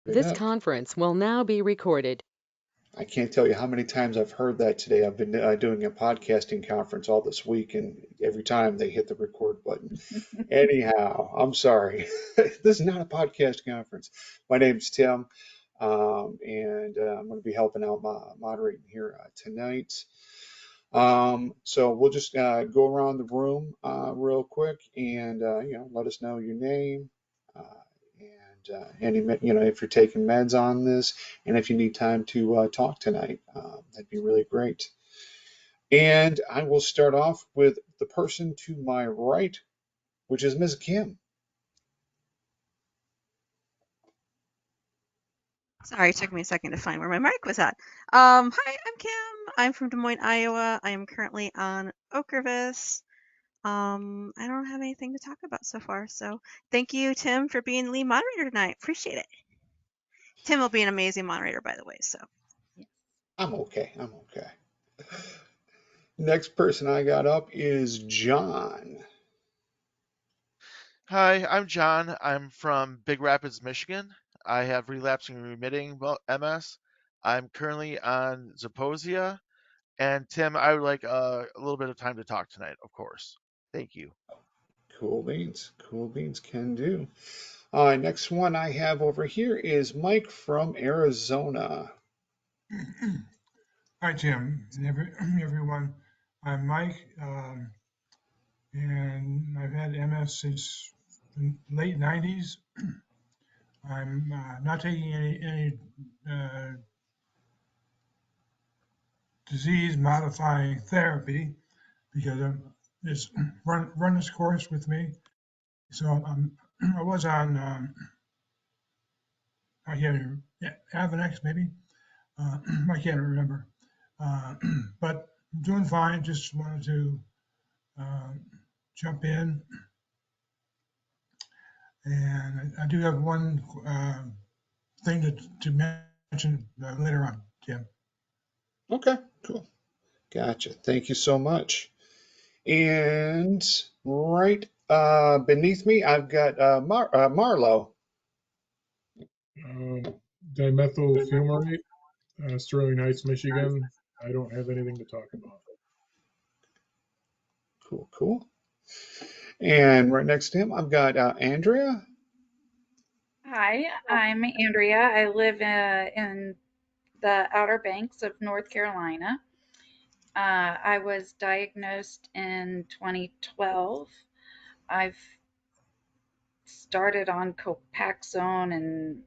This conference will now be recorded. I can't tell you how many times I've heard that today. I've been doing a podcasting conference all this week, and every time they hit the record button. Anyhow, I'm sorry. This is not a podcast conference. My name's Tim, and I'm going to be helping out moderating here tonight. So we'll just go around the room real quick and let us know your name uh, and if you're taking meds on this and if you need time to talk tonight. That'd be really great. And I will start off with the person to my right, which is Ms. Kim. Sorry, it took me a second to find where my mic was at. Hi, I'm Kim. I'm from Des Moines, Iowa. I am currently on Ocrevus. I don't have anything to talk about so far, so thank you, Tim, for being the lead moderator tonight. Appreciate it. Tim will be an amazing moderator, by the way, so. I'm okay. Next person I got up is John. Hi, I'm John. I'm from Big Rapids, Michigan. I have relapsing remitting MS. I'm currently on Zeposia. And Tim, I would like a little bit of time to talk tonight, of course. Thank you. Cool beans. Cool beans can do. Next one I have over here is Mike from Arizona. Hi, Tim, and everyone. I'm Mike, and I've had MS since the late 90s. I'm not taking any disease-modifying therapy because it's run its course with me. So I was on Avonex maybe. I can't remember, but I'm doing fine. Just wanted to jump in, and I do have one thing to mention later on, Tim. Okay, cool. Gotcha. Thank you so much. And right beneath me, I've got Marlo. Dimethyl fumarate, Sterling Heights, Michigan. I don't have anything to talk about. Cool. And right next to him, I've got Andrea. Hi, I'm Andrea. I live in the Outer Banks of North Carolina. I was diagnosed in 2012. I've started on Copaxone and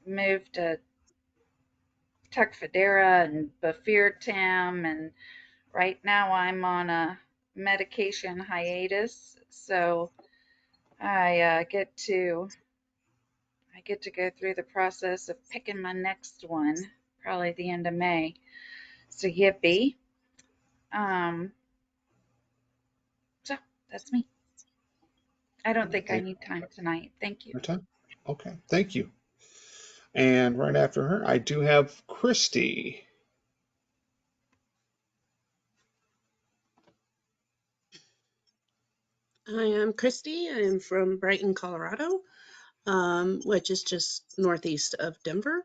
moved to Tecfidera and Bafirtam, and right now I'm on a medication hiatus. So I get to go through the process of picking my next one, probably the end of May. So yippee. So that's me. I don't think I need time tonight. Thank you. Your time? Okay, thank you. And right after her, I do have Christy. Hi, I'm Christy. I'm from Brighton, Colorado, which is just northeast of Denver.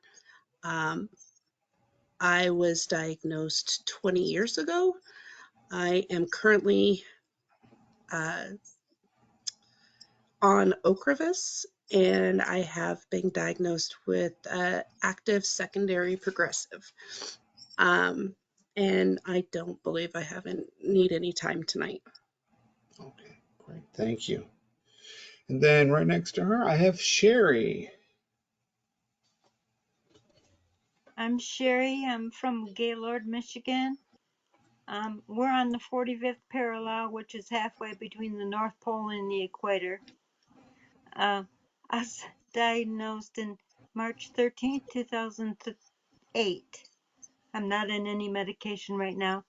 I was diagnosed 20 years ago. I am currently on Ocrevus, and I have been diagnosed with active secondary progressive. And I don't believe I need any time tonight. Okay, great. Thank you. And then right next to her, I have Sherry. I'm Sherry. I'm from Gaylord, Michigan. We're on the 45th parallel, which is halfway between the North Pole and the equator. I was diagnosed in March 13th, 2008. I'm not on any medication right now.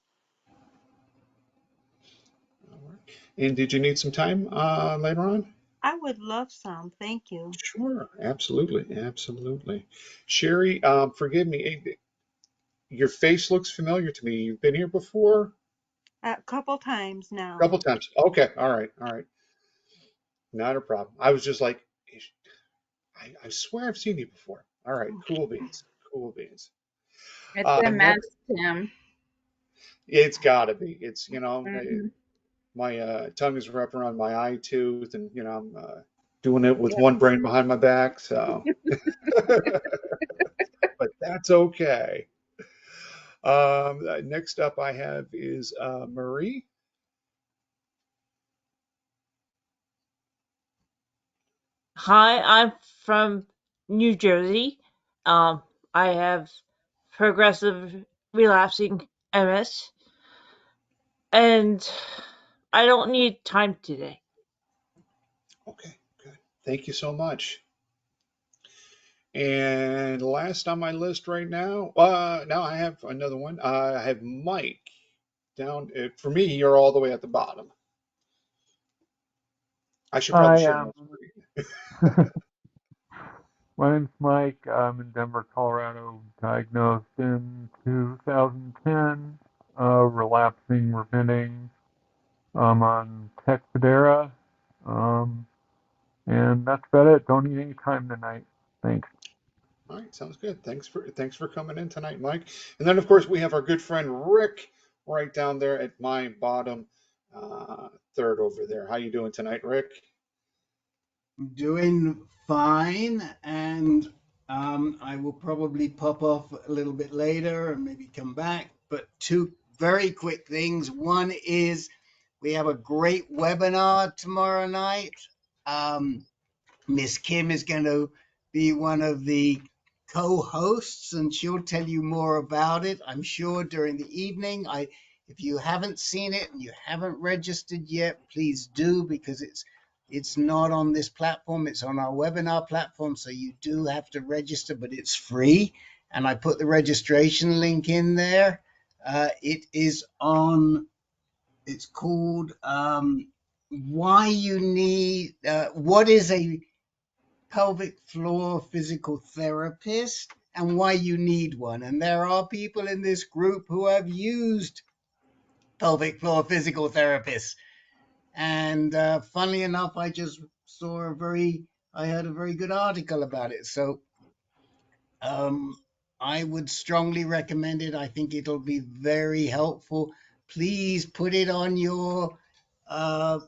All right. And did you need some time later on? I would love some. Thank you. Sure, absolutely. Sherry, forgive me. Your face looks familiar to me. You've been here before? A couple times now. A couple times. Okay, all right. Not a problem. I was just like, I swear I've seen you before. All right, cool beans, cool beans. It's a mess, Next, Tim. it's got to be. It's Hmm. my tongue is wrapped around my eye tooth, and I'm doing it with one brain behind my back. So, but that's okay. Next up, I have is Marie. Hi, I'm from New Jersey. Um, I have progressive relapsing MS, and I don't need time today. Okay, good. Thank you so much. And last on my list right now, now I have another one. I have Mike down. For me, you're all the way at the bottom. I should probably Hi, share my screen. my name's Mike. I'm in Denver, Colorado. Diagnosed in 2010, relapsing remitting. I'm on Tecfidera, um, and that's about it. Don't need any time tonight. Thanks. All right, sounds good. Thanks for coming in tonight, Mike. And then of course we have our good friend Rick right down there at my bottom third over there. How you doing tonight, Rick? Doing fine, and I will probably pop off a little bit later and maybe come back. But two very quick things. One is we have a great webinar tomorrow night. Miss Kim is going to be one of the co-hosts, and she'll tell you more about it, I'm sure, during the evening. If you haven't seen it and you haven't registered yet, please do, because it's not on this platform. It's on our webinar platform, so you do have to register, but it's free. And I put the registration link in there. It's called Why You Need, What is a Pelvic Floor Physical Therapist and Why You Need One. And there are people in this group who have used pelvic floor physical therapists. And funnily enough, I just I heard a very good article about it. So um, I would strongly recommend it. I think it'll be very helpful. Please put it on your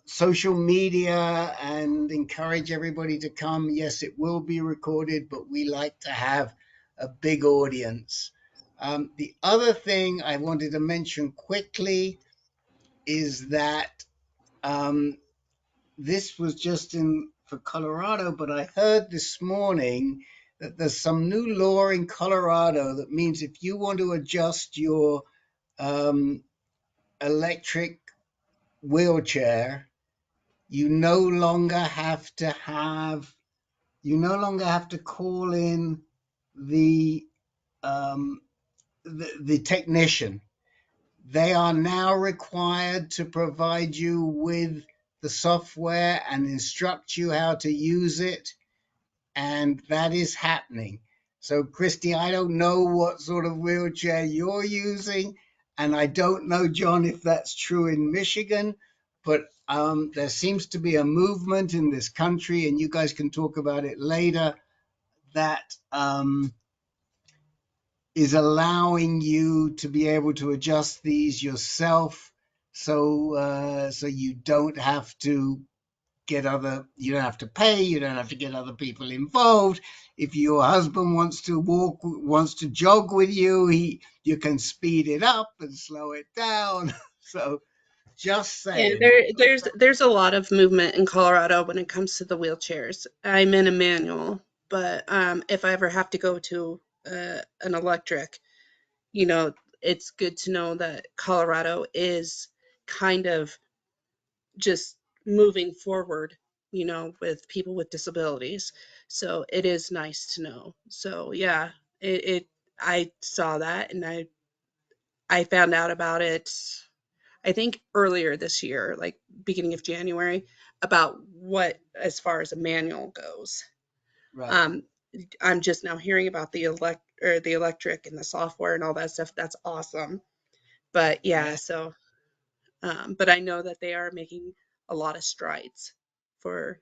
social media and encourage everybody to come. Yes, it will be recorded, but we like to have a big audience. The other thing I wanted to mention quickly is that um, this was just in for Colorado, but I heard this morning that there's some new law in Colorado that means if you want to adjust your um, electric wheelchair, you no longer have to call in the um, the technician. They are now required to provide you with the software and instruct you how to use it, and that is happening. So, Christy, I don't know what sort of wheelchair you're using, and I don't know, John, if that's true in Michigan, but there seems to be a movement in this country, and you guys can talk about it later, that is allowing you to be able to adjust these yourself, so you don't have to you don't have to pay, you don't have to get other people involved. If your husband wants to jog with you, you can speed it up and slow it down. So just Yeah, saying. there's a lot of movement in Colorado when it comes to the wheelchairs. I'm in a manual, but if I ever have to go to an electric, it's good to know that Colorado is kind of just moving forward, with people with disabilities. So it is nice to know. So yeah, I saw that and I found out about it, I think earlier this year, like beginning of January, about what as far as a manual goes. Right. Um, I'm just now hearing about the electric and the software and all that stuff. That's awesome. But yeah, Yeah. so but I know that they are making a lot of strides for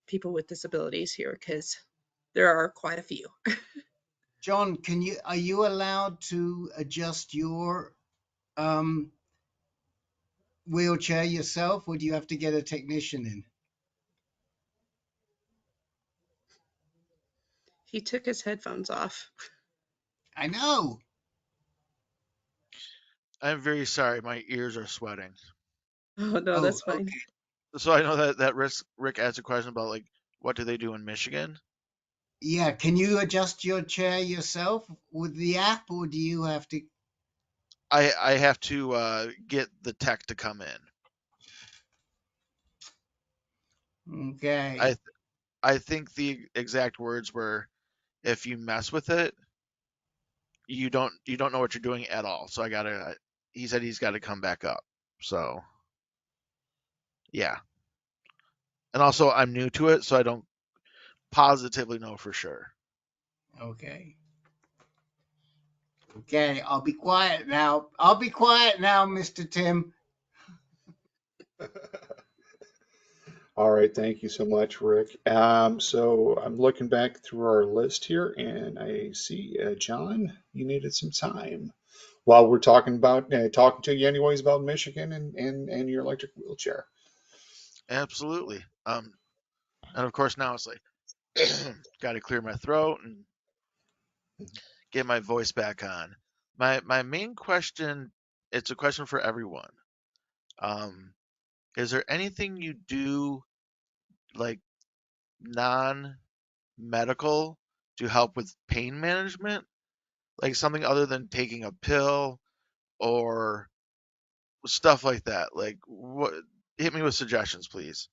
people with disabilities here because there are quite a few. John, are you allowed to adjust your um, wheelchair yourself, or do you have to get a technician in? He took his headphones off. I know. I'm very sorry. My ears are sweating. Oh, no, Oh, that's fine. okay. So I know that Rick asked a question about like what do they do in Michigan. Yeah, can you adjust your chair yourself with the app, or do you have to? I have to get the tech to come in. Okay, I I think the exact words were, if you mess with it, you don't know what you're doing at all. So I gotta. He said he's got to come back up. So yeah, and also I'm new to it, so I don't positively know for sure. okay, okay. I'll be quiet now. I'll be quiet now, Mr. Tim. All right, thank you so much, Rick. So I'm looking back through our list here, and I see John, you needed some time while we're talking to you anyways about Michigan and your electric wheelchair. Absolutely. And of course now it's like got to clear my throat and get my voice back on. My main question, it's a question for everyone. Um, is there anything you do like non-medical to help with pain management? Like something other than taking a pill or stuff like that. Like what hit me with suggestions, please.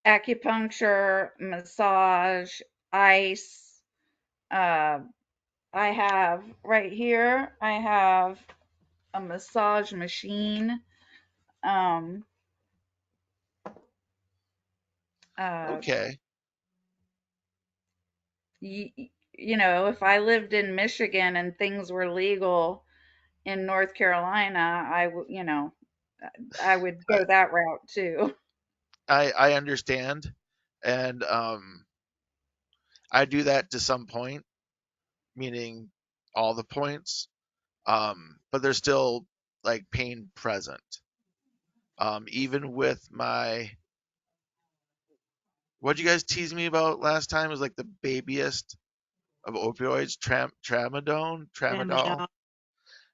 Acupuncture, massage, ice. Uh, I have right here, I have a massage machine. Um, uh, Okay. you know, if I lived in Michigan and things were legal in North Carolina, you know, I would I go that route too. I understand, and I do that to some point, meaning all the points. But there's still like pain present. Even with my, what you guys teased me about last time was like the babiest of opioids, tramadol. Mhm.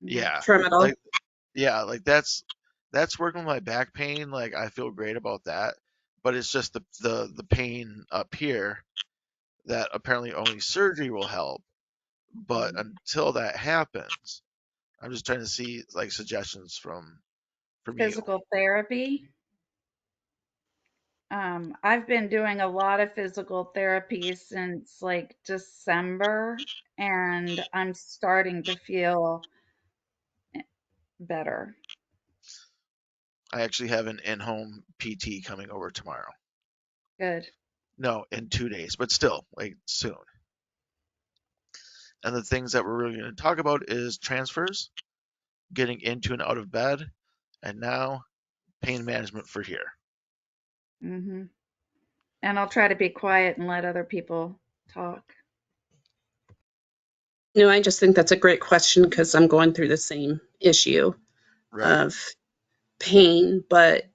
Yeah, Tramadol. like like that's working with my back pain. Like I feel great about that, but it's just the pain up here that apparently only surgery will help. But until that happens, I'm just trying to see like suggestions from you. Physical therapy. I've been doing a lot of physical therapy since like December, and I'm starting to feel better. I actually have an in-home PT coming over tomorrow. Good. No, in 2 days, but still, like soon. And the things that we're really going to talk about is transfers, getting into and out of bed, and now pain management for here. hmm And I'll try to be quiet and let other people talk. No, I just think that's a great question because I'm going through the same issue Right. of pain, but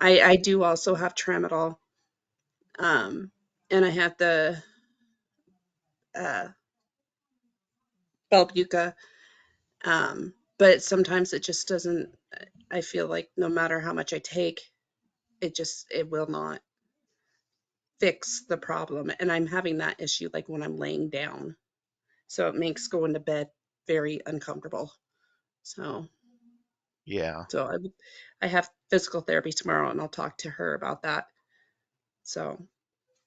I do also have tramadol, and I have the uh, Belbuca, but sometimes it just doesn't. I feel like no matter how much I take, it will not fix the problem, and I'm having that issue like when I'm laying down, so it makes going to bed very uncomfortable. So, Yeah. so I have physical therapy tomorrow, and I'll talk to her about that. So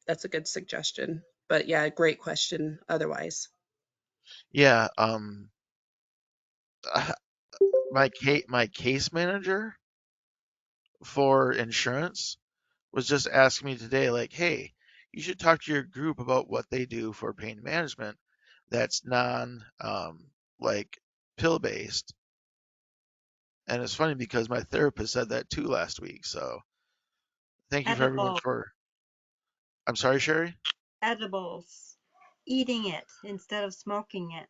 that's a good suggestion. But yeah, great question. Otherwise, Yeah. My case manager for insurance was just asking me today, like, hey, you should talk to your group about what they do for pain management that's non like pill based. And it's funny because my therapist said that too last week. So thank you for everyone Edible, for, I'm sorry, Sherry. edibles, eating it instead of smoking it.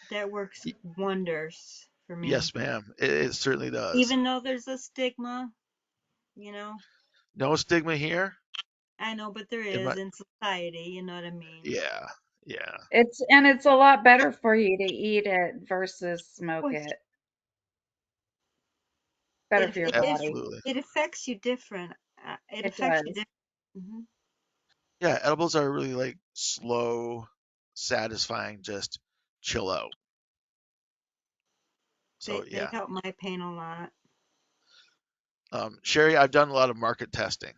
That works wonders for me. Yes, ma'am. It certainly does. Even though there's a stigma, you know, No stigma here. I know, but there In is my, in society, you know what I mean? yeah, yeah, It's a lot better for you to eat it versus smoke Well, it. Better for your body. absolutely. it affects you different. It It affects you does. different. Yeah, edibles are really like slow, satisfying, just chill out. So They yeah. help my pain a lot. Sherry, I've done a lot of market testing.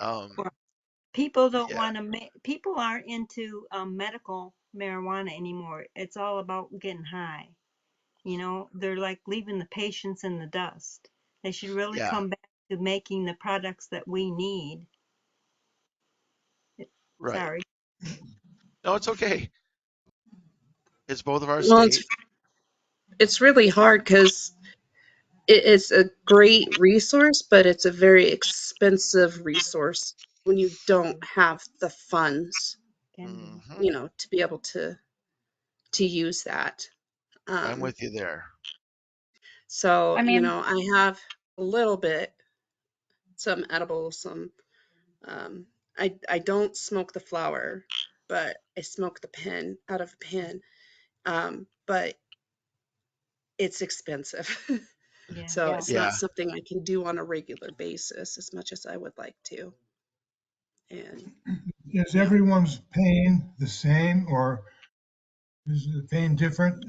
Um, People don't yeah, want to people aren't into medical marijuana anymore. It's all about getting high. You know, they're like leaving the patients in the dust. They should really yeah, come back to making the products that we need. right. Sorry. No, it's okay. It's both of our Well, state. it's really hard because it's a great resource, but it's a very expensive resource when you don't have the funds, Can be. Hmm. to be able to use that. I'm Um, with you there. so, I mean, I have a little bit, some edibles, some. I don't smoke the flower, but I smoke the pen out of a pen. But it's expensive. Yeah. So yeah. it's not Yeah, something I can do on a regular basis as much as I would like to. And Is yeah, everyone's pain the same or is the pain different?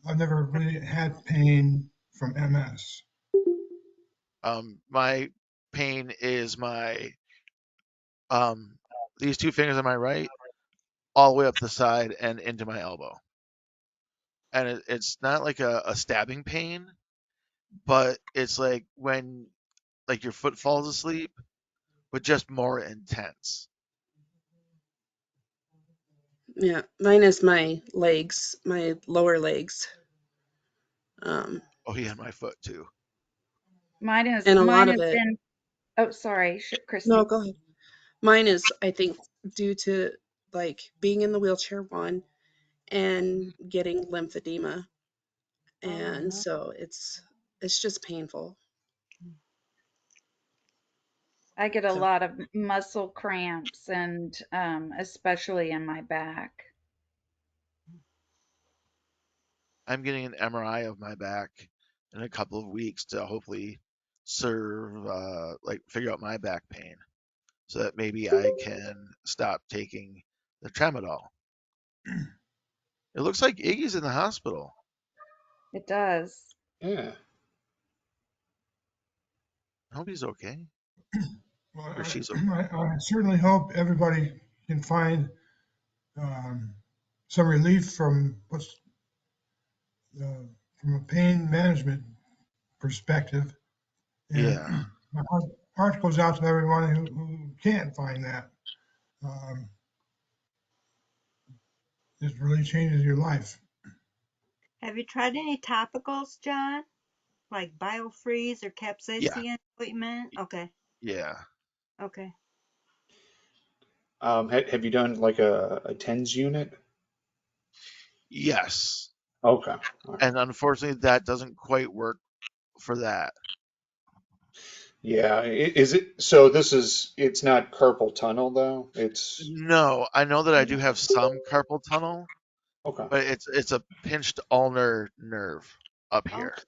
I've never really had pain from MS. my pain is my um these two fingers on my right, all the way up the side and into my elbow. And it's not like a stabbing pain, but it's like when like your foot falls asleep, but just more intense. yeah, mine is my legs, my lower legs. Um, Oh yeah, my foot too. and a lot Mine of has it, been. Oh, sorry, no, Christy. go ahead. Mine is, I think, due to like being in the wheelchair, one, and getting lymphedema. Oh And no. so it's just painful. I get a So lot of muscle cramps and especially in my back. I'm getting an MRI of my back in a couple of weeks to hopefully serve like figure out my back pain so that maybe I can stop taking the tramadol. It looks like Iggy's in the hospital. It does. Yeah. I hope he's okay Well, or she's okay. I certainly hope everybody can find um, some relief uh, from a pain management perspective. And Yeah. my heart goes out to everyone who can't find that. Um, it really changes your life. Have you tried any topicals, John? Like Biofreeze or Yeah. capsaicin ointment? Okay. Yeah. Okay. Have you done like a TENS unit? Yes. Okay. All right. And unfortunately, that doesn't quite work for that. Yeah. Is it, so it's not carpal tunnel though? It's, No, I know that I do have some carpal tunnel, okay. but it's a pinched ulnar nerve up here. Okay.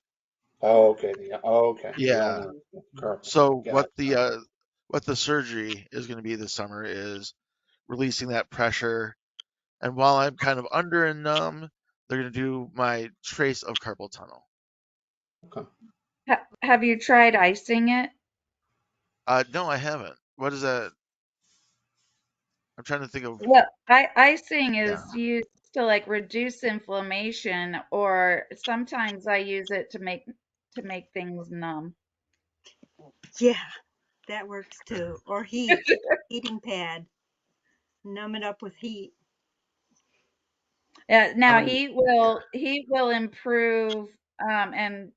Oh, okay. Okay. The Yeah. ulnar carpal. So Got it. what the surgery is going to be this summer is releasing that pressure. And while I'm kind of under and numb, they're going to do my trace of carpal tunnel. Okay. Have you tried icing it? No, I haven't. What is that? I'm trying to think of. Well, icing Yeah. is used to like reduce inflammation, or sometimes I use it to make things numb. Yeah, that works too. Or heating pad. Numb it up with heat. Yeah, I now mean, he will improve and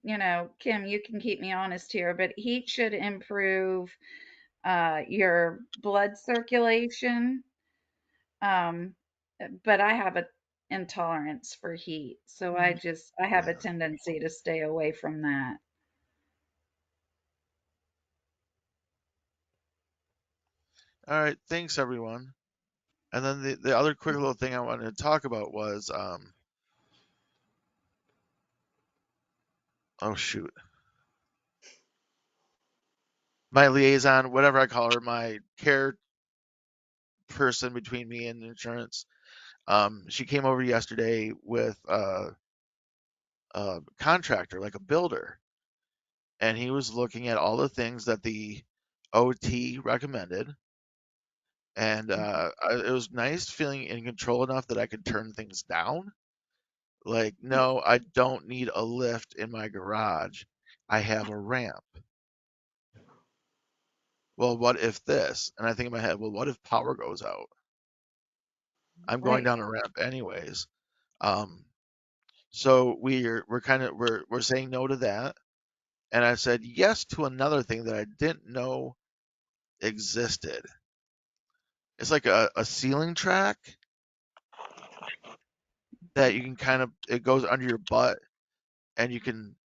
Kim, you can keep me honest here, but heat should improve your blood circulation. Um, but I have a intolerance for heat, so I have a Yeah. tendency to stay away from that. All right. Thanks, everyone. And then the other quick little thing I wanted to talk about was, oh shoot, my liaison, whatever I call her, my care person between me and insurance. She came over yesterday with a contractor, like a builder, and he was looking at all the things that the OT recommended. And it was nice feeling in control enough that I could turn things down. Like, no, I don't need a lift in my garage. I have a ramp. Well, what if this? And I think in my head, well, what if power goes out? I'm going Right. down a ramp anyways. Um, so we're saying no to that. And I said yes to another thing that I didn't know existed. It's like a ceiling track that you can it goes under your butt and you can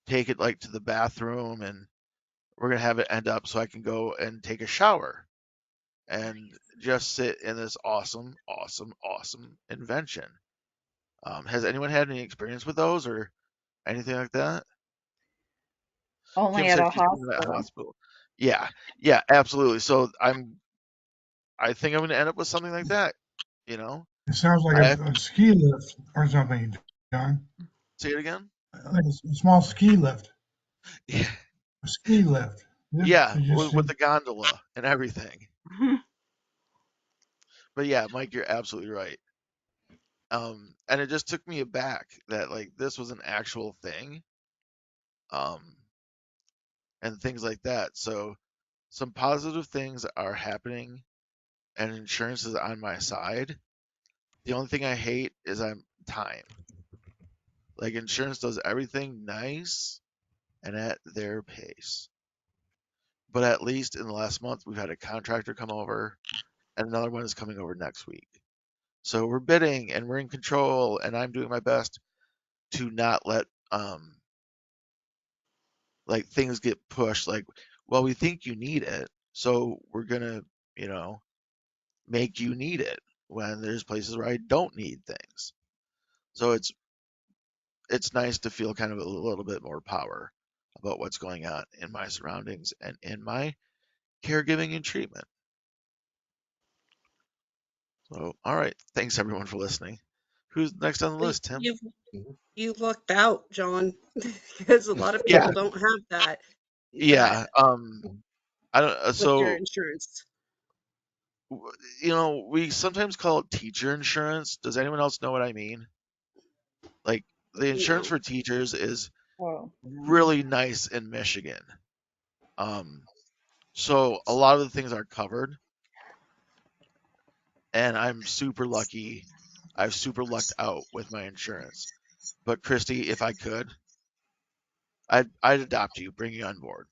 take it like to the bathroom, and we're gonna have it end up so I can go and take a shower and just sit in this awesome, awesome, awesome invention. Has anyone had any experience with those or anything like that? Only Kim at said a she's been to that hospital. hospital. Yeah, yeah, absolutely. So I think I'm gonna end up with something like that. You know, It sounds like I have a ski lift or something, John. say it again. Like a small ski lift, Yeah, a ski lift. Yeah, yeah, to just with sit. the gondola and everything. But yeah, Mike, you're absolutely right. And it just took me aback that like this was an actual thing, um, and things like that. So some positive things are happening, and insurance is on my side. The only thing I hate is I'm time. Like insurance does everything nice and at their pace. But at least in the last month, we've had a contractor come over, and another one is coming over next week. So we're bidding and we're in control, and I'm doing my best to not let like things get pushed. Like, well, we think you need it, so we're gonna, you know, make you need it when there's places where I don't need things. So it's nice to feel kind of a little bit more power about what's going on in my surroundings and in my caregiving and treatment. So, all right. Thanks everyone for listening. Who's next on the Well, list, Tim? you lucked out, John, because a lot of Yeah, people don't have that yeah. I don't. with your So, insurance. we sometimes call it teacher insurance. Does anyone else know what I mean? Like the insurance No. for teachers is Whoa. really nice in Michigan. Um, so a lot of the things are covered, and I'm super lucky. I've super lucked out with my insurance. But Christy, if I could, I'd adopt you, bring you on board.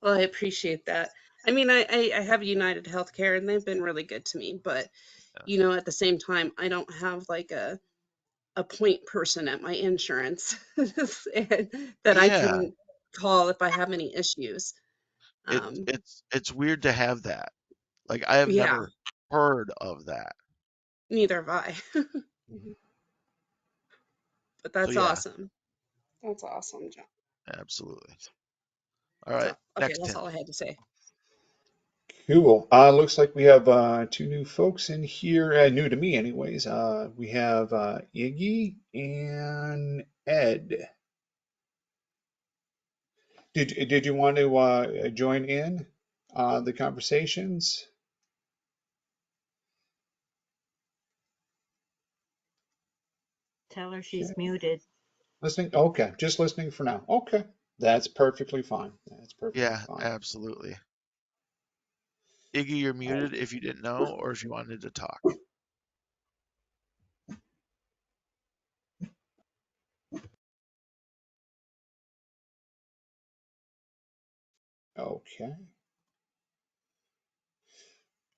Well, I appreciate that. I mean, I have United Healthcare and they've been really good to me, but Yeah. at the same time, I don't have like a point person at my insurance and that I Yeah, can call if I have any issues. it Um, it's weird to have that. Like I have yeah, never heard of that. neither have I, but So that's yeah, awesome. That's awesome, John. absolutely. All So, right, okay, next that's Tim. all I had to say. Cool. Looks like we have two new folks in here, new to me anyways. We have Iggy and Ed. Did you want to join in the conversations? Tell her Okay. she's muted. Listening? Okay, just listening for now. Okay, that's perfectly fine. That's perfectly Yeah, fine. absolutely. Iggy, you're Oh, muted if you didn't know or if you wanted to talk. Okay.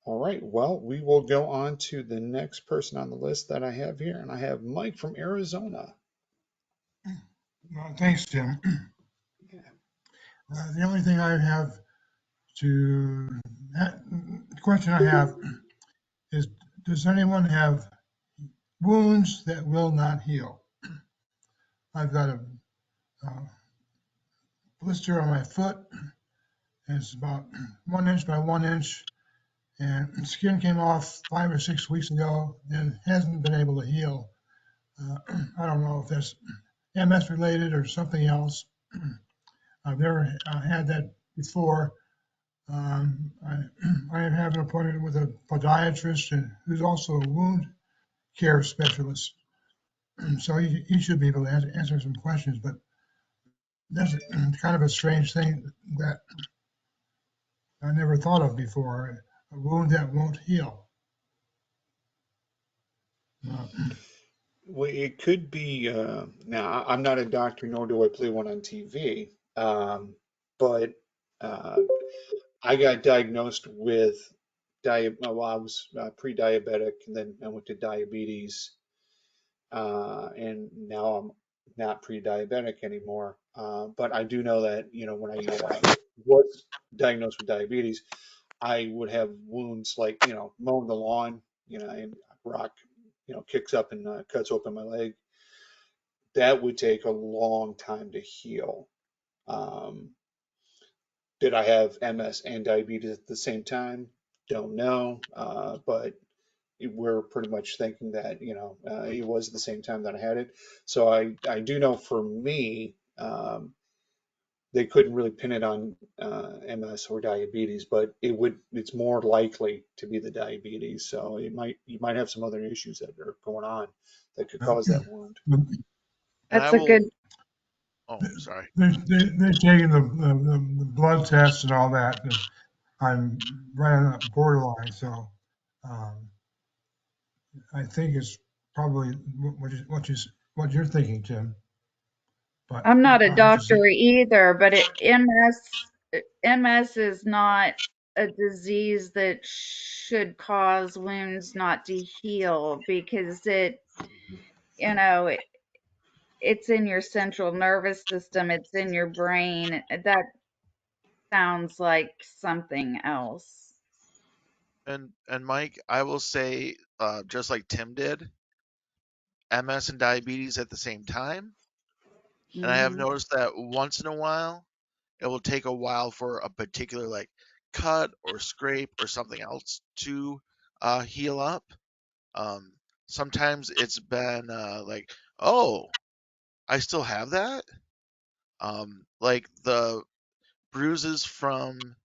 All right. Well, we will go on to the next person on the list that I have here, and I have Mike from Arizona. Well, thanks, Tim. Yeah. The only thing I have to, the question I have is, does anyone have wounds that will not heal? I've got a blister on my foot. It's about 1 inch by 1 inch, and skin came off 5 or 6 weeks ago and hasn't been able to heal. I don't know if that's MS related or something else. I've never had that before. I, I have an appointment with a podiatrist and who's also a wound care specialist. So he should be able to answer some questions, but that's kind of a strange thing that I never thought of before, a wound that won't heal. Uh, Well, it could be. Now, I'm not a doctor, nor do I play one on TV. But uh, I got diagnosed with well, I was pre-diabetic, and then I went to diabetes, and now I'm not pre-diabetic anymore. But I do know that, when I was diagnosed with diabetes, I would have wounds like, mowing the lawn, and rock, kicks up and cuts open my leg. That would take a long time to heal. Um, did I have MS and diabetes at the same time? Don't know, but we're pretty much thinking that it was the same time that I had it. So I do know for me, they couldn't really pin it on MS or diabetes, but it's more likely to be the diabetes. So you might have some other issues that are going on that could cause that wound. And I That's a will. good. Oh, sorry. they're taking the blood tests and all that. And I'm right on that borderline, so um, I think it's probably what you're thinking, Tim. But I'm not a I have to see. doctor either, but MS is not a disease that should cause wounds not to heal because you know, it, it's in your central nervous system, it's in your brain. That sounds like something else. And Mike, I will say, just like Tim did, MS and diabetes at the same time. And I have Hmm. noticed that once in a while, it will take a while for a particular like cut or scrape or something else to heal up. Um, Sometimes it's been like, oh, I still have that. Like the bruises from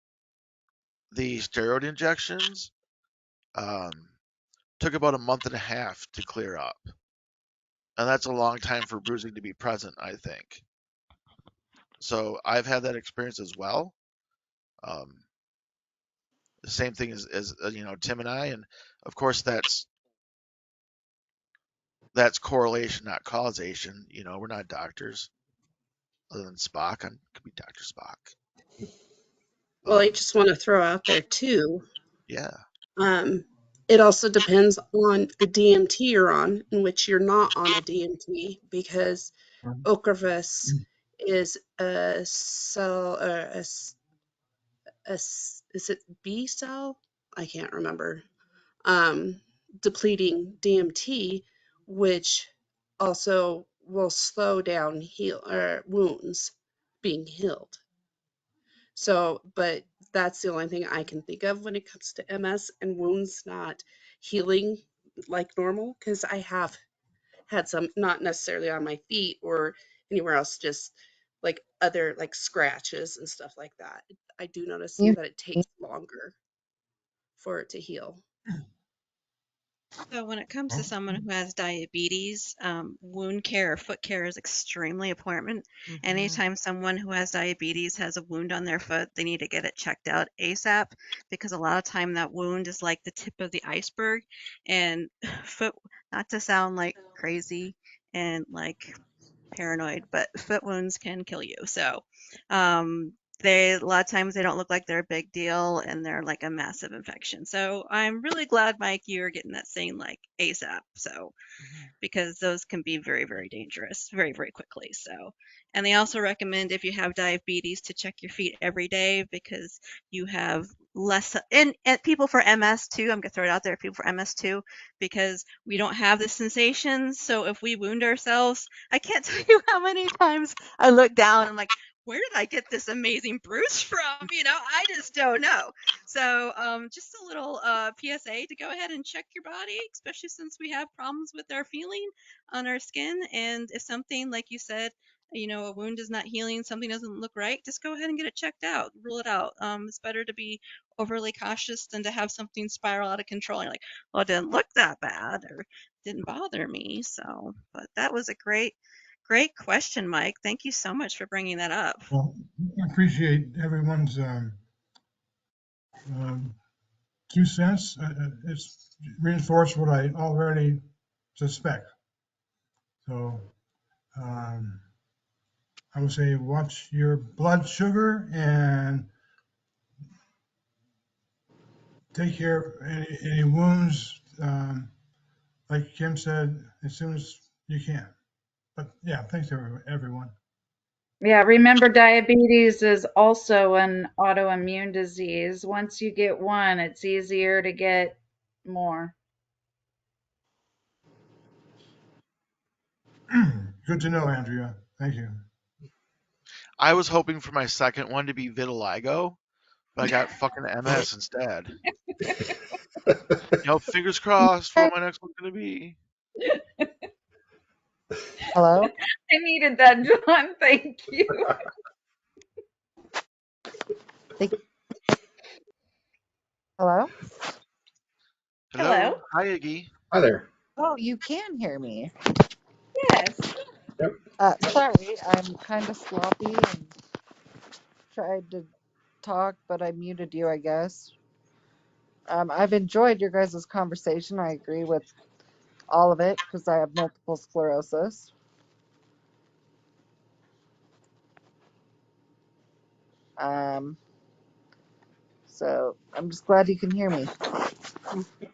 the steroid injections um, took about a month and a half to clear up, and that's a long time for bruising to be present, I think. So I've had that experience as well. Um, the same thing as Tim and I, and of course that's correlation, not causation. We're not doctors, other than Spock. I could be Doctor Spock. Well, I just want to throw out there too. Yeah, Um, it also depends on the DMT you're on, in which you're not on a DMT, because Ocrevus is a cell, is it B cell? I can't remember. Um, Depleting DMT, which also will slow down wounds being healed. So, but that's the only thing I can think of when it comes to MS and wounds not healing like normal, because I have had some, not necessarily on my feet or anywhere else, just like other like scratches and stuff like that. I do notice You that it takes longer for it to heal. So when it comes to Oh, someone who has diabetes, wound care or foot care is extremely important. Anytime someone who has diabetes has a wound on their foot, they need to get it checked out ASAP because a lot of time that wound is like the tip of the iceberg. And foot, not to sound like crazy and like paranoid, but foot wounds can kill you. So, um, a lot of times they don't look like they're a big deal and they're like a massive infection. So I'm really glad, Mike, you're getting that thing like ASAP. So because those can be very, very dangerous very, very quickly. So, and they also recommend if you have diabetes to check your feet every day because you have less, and people for MS too. I'm gonna throw it out there, people for MS too, because we don't have the sensations. So if we wound ourselves, I can't tell you how many times I look down and I'm like, where did I get this amazing bruise from? I just don't know. So just a little PSA to go ahead and check your body, especially since we have problems with our feeling on our skin. And if something, like you said, a wound is not healing, something doesn't look right, just go ahead and get it checked out, rule it out. It's better to be overly cautious than to have something spiral out of control. And you're like, well, it didn't look that bad or didn't bother me. So, but that was a great question, Mike. Thank you so much for bringing that up. Well, I appreciate everyone's 2 cents. It's reinforced what I already suspect. So I would say watch your blood sugar and take care of any wounds, like Kim said, as soon as you can. But yeah, thanks everyone. Yeah, remember diabetes is also an autoimmune disease. Once you get one, it's easier to get more. Good to know, Andrea. Thank you. I was hoping for my second one to be vitiligo, but I got fucking MS instead. Fingers crossed for what my next one's gonna be. Hello? I needed that, John. Thank you. Hello? Hello. Hi, Iggy. Hi there. Oh, you can hear me. Yes. Yep. Sorry, I'm kind of sloppy and tried to talk, but I muted you, I guess. I've enjoyed your guys' conversation. I agree with all of it because I have multiple sclerosis. So I'm just glad you can hear me.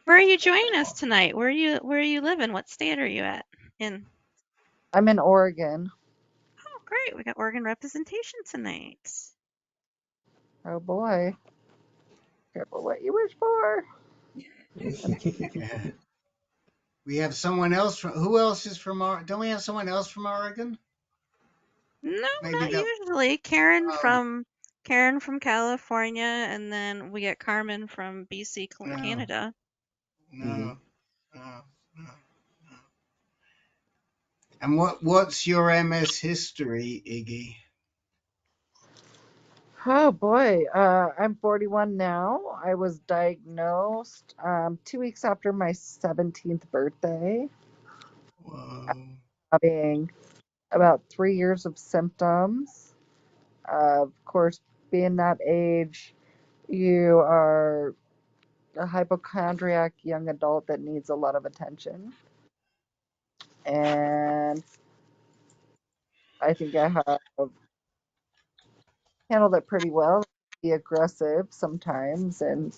Where are you joining us tonight? Where are you living? What state are you in? I'm in Oregon. Oh, great. We got Oregon representation tonight. Oh boy. Careful what you wish for. Yeah. We have someone else from, who else is from don't we have someone else from Oregon? No, Maybe not that, usually. Karen um, from California, and then we get Carmen from BC, no, Canada. no, no, no. And what's your MS history, Iggy? Oh boy, I'm 41 now. I was diagnosed 2 weeks after my 17th birthday, Whoa. having about 3 years of symptoms. Of course, being that age, you are a hypochondriac young adult that needs a lot of attention. And I think I have handled it pretty well. Be aggressive sometimes and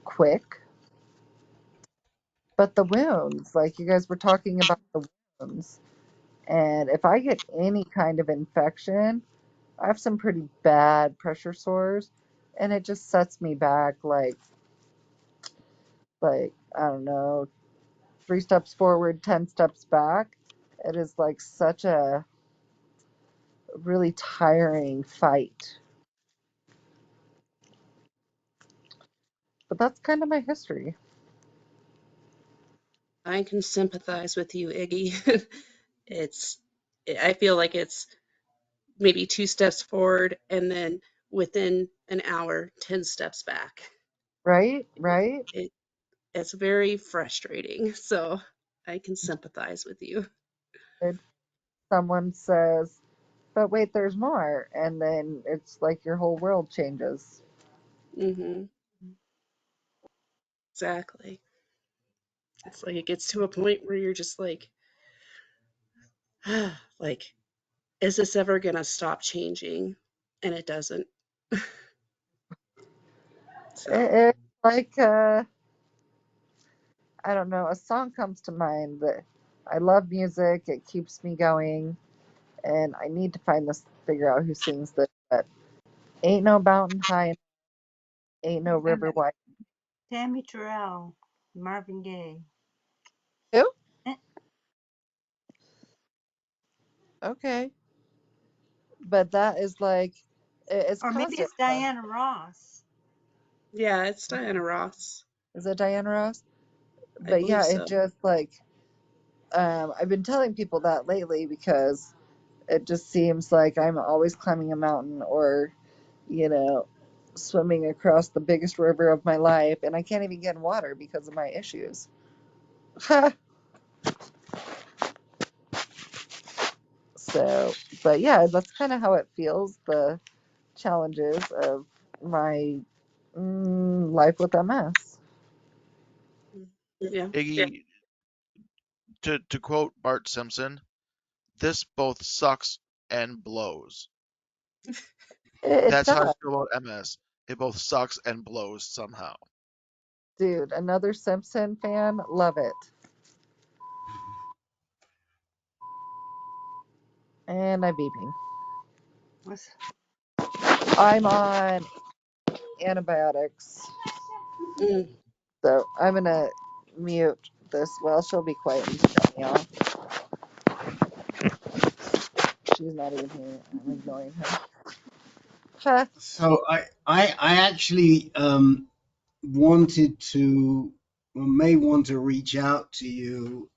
quick. But the wounds, like you guys were talking about the wounds, and if I get any kind of infection, I have some pretty bad pressure sores, and it just sets me back like I don't know, 3 steps forward, 10 steps back. It is like such a really tiring fight. But that's kind of my history. I can sympathize with you, Iggy. It's, I feel like it's maybe 2 steps forward and then within an hour, 10 steps back. Right? Right? It's very frustrating. So I can sympathize with you. Someone says, but wait, there's more. And then it's like your whole world changes. Mm-hmm. Exactly. It's like it gets to a point where you're just like, like, is this ever going to stop changing? And it doesn't. So, It's like I don't know, a song comes to mind that I love music, it keeps me going, and I need to figure out who sings this, but ain't no mountain high, ain't no river wide. Tammy Terrell, Marvin Gaye. Who? Eh, Okay. But that is like, it's Or maybe constant. it's Diana Ross. yeah, it's Diana Ross. Is it Diana Ross? I But believe yeah, it so. just like, I've been telling people that lately because it just seems like I'm always climbing a mountain or, you know, swimming across the biggest river of my life, and I can't even get in water because of my issues. So, but yeah, that's kind of how it feels. The challenges of my life with MS. Yeah. Iggy, to quote Bart Simpson, this both sucks and blows. It That's how I does, feel about MS. It both sucks and blows somehow. dude. Another Simpson fan, love it. And I'm beeping. Was I'm on antibiotics, Mm. so I'm gonna mute this. Well, she'll be quiet and shut me off. She's not even here. I'm ignoring her. Ha. So I actually wanted to, or may want to reach out to you,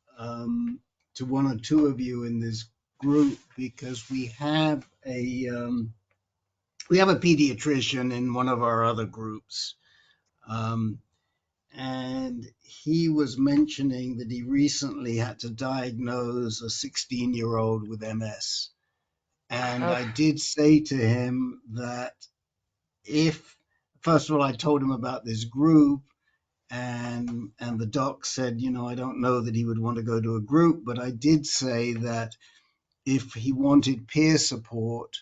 to one or two of you in this group, because we have a pediatrician in one of our other groups. Um, and he was mentioning that he recently had to diagnose a 16-year-old with MS. And Oh, I did say to him that if, first of all, I told him about this group, and the doc said, I don't know that he would want to go to a group, but I did say that if he wanted peer support,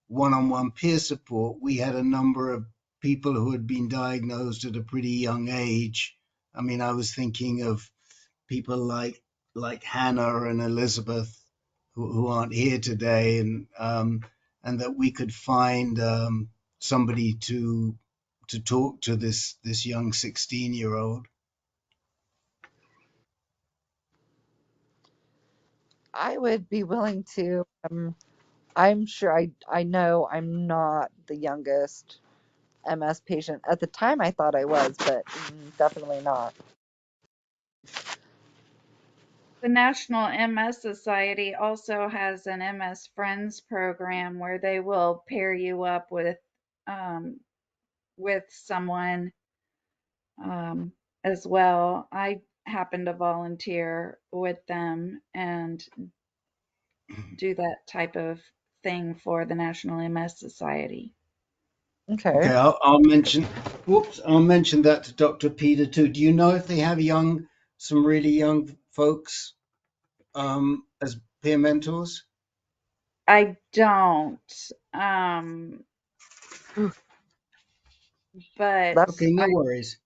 one-on-one peer support, we had a number of people who had been diagnosed at a pretty young age. I mean, I was thinking of people like Hannah and Elizabeth who aren't here today, and that we could find somebody to talk to this young 16-year-old. I would be willing to. I'm sure I know I'm not the youngest MS patient. At the time, I thought I was, but definitely not. The National MS Society also has an MS Friends program where they will pair you up um, with someone as well. I happen to volunteer with them and do that type of thing for the National MS Society. Okay. Okay, I'll mention. Whoops, I'll mention that to Dr. Peter too. Do you know if they have some really young folks as peer mentors? I don't, um, but That's Okay, no worries.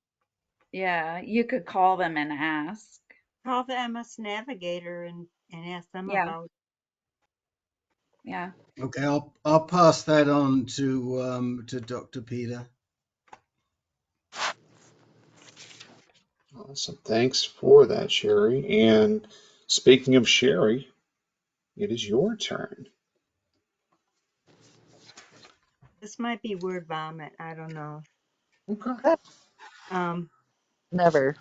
yeah, you could call them and ask. call the MS Navigator and ask them Yeah, about it. yeah. Okay, I'll pass that on to Dr. Peter. Awesome. Thanks for that, Sherry. And speaking of Sherry, it is your turn. This might be word vomit. I don't know. okay. Um, Never.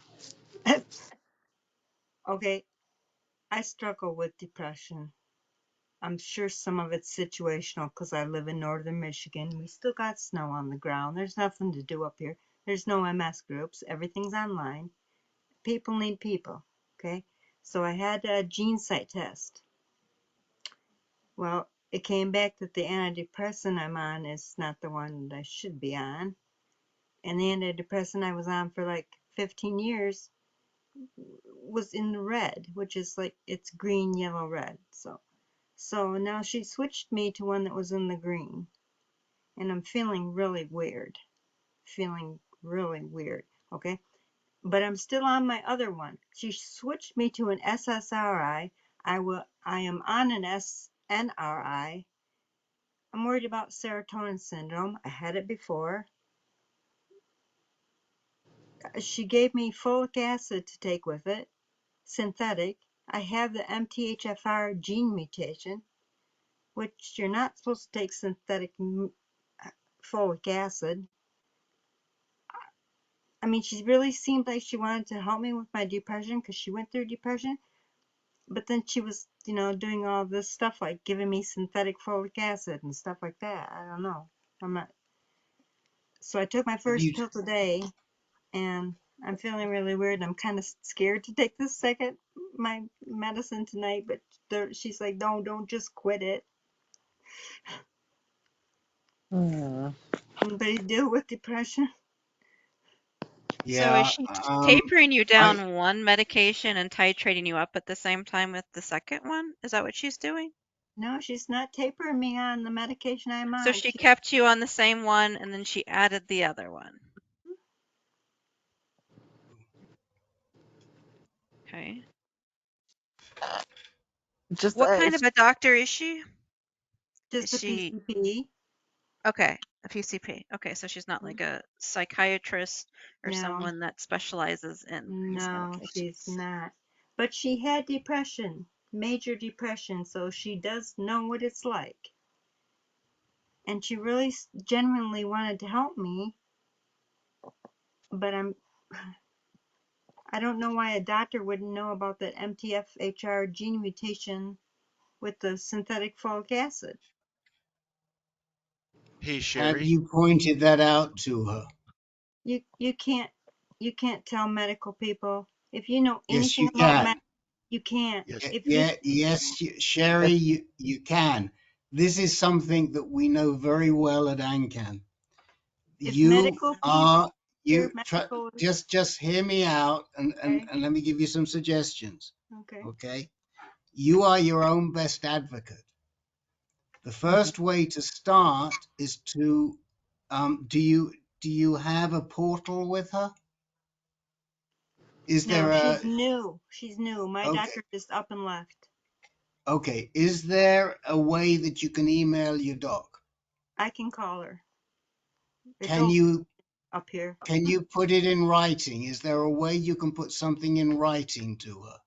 okay, I struggle with depression. I'm sure some of it's situational because I live in northern Michigan. We still got snow on the ground. There's nothing to do up here. There's no MS groups. Everything's online. People need people. Okay. So I had a gene site test. Well, it came back that the antidepressant I'm on is not the one that I should be on. And the antidepressant I was on for like 15 years was in the red, which is like it's green, yellow, red. So now she switched me to one that was in the green. and I'm feeling really weird. Okay? But I'm still on my other one. She switched me to an SSRI. I am on an SNRI. I'm worried about serotonin syndrome. I had it before. She gave me folic acid to take with it, synthetic. I have the MTHFR gene mutation, which you're not supposed to take synthetic folic acid. I mean, she really seemed like she wanted to help me with my depression because she went through depression. But then she was, doing all this stuff like giving me synthetic folic acid and stuff like that. I don't know. I'm not. So I took my Have first you pill today, and I'm feeling really weird. I'm kind of scared to take my medicine tonight. But she's like, no, don't just quit it. Hmm. Anybody deal with depression? So is yeah, she tapering you I down one medication and titrating you up at the same time with the second one? Is that what she's doing? No, she's not tapering me on the medication I'm So on. she kept you on the same one and then she added the other one. Okay. Just What kind of a doctor is she? Just Is a she PCP. okay? A PCP. Okay, so she's not like a psychiatrist or No, someone that specializes in these no, she's medications. not. But she had depression, major depression, so she does know what it's like. And she really genuinely wanted to help me, but I don't know why a doctor wouldn't know about the MTHFR gene mutation with the synthetic folic acid. Hey, have Sherry. you pointed that out to her? You can't tell medical people. If you know Yes, anything you about can. you can't. Yes. If you Yeah, yes, Sherry, you can. This is something that we know very well at AnCan. if You medical people are hear you try, medical, just hear me out okay, and let me give you some suggestions. okay. Okay? You are your own best advocate. The first way to start is to do you have a portal with her? Is No, there a she's new. She's new. My okay doctor just up and left. okay, is there a way that you can email your doc? I can call her. It's Can open you up here. can you put it in writing? Is there a way you can put something in writing to her?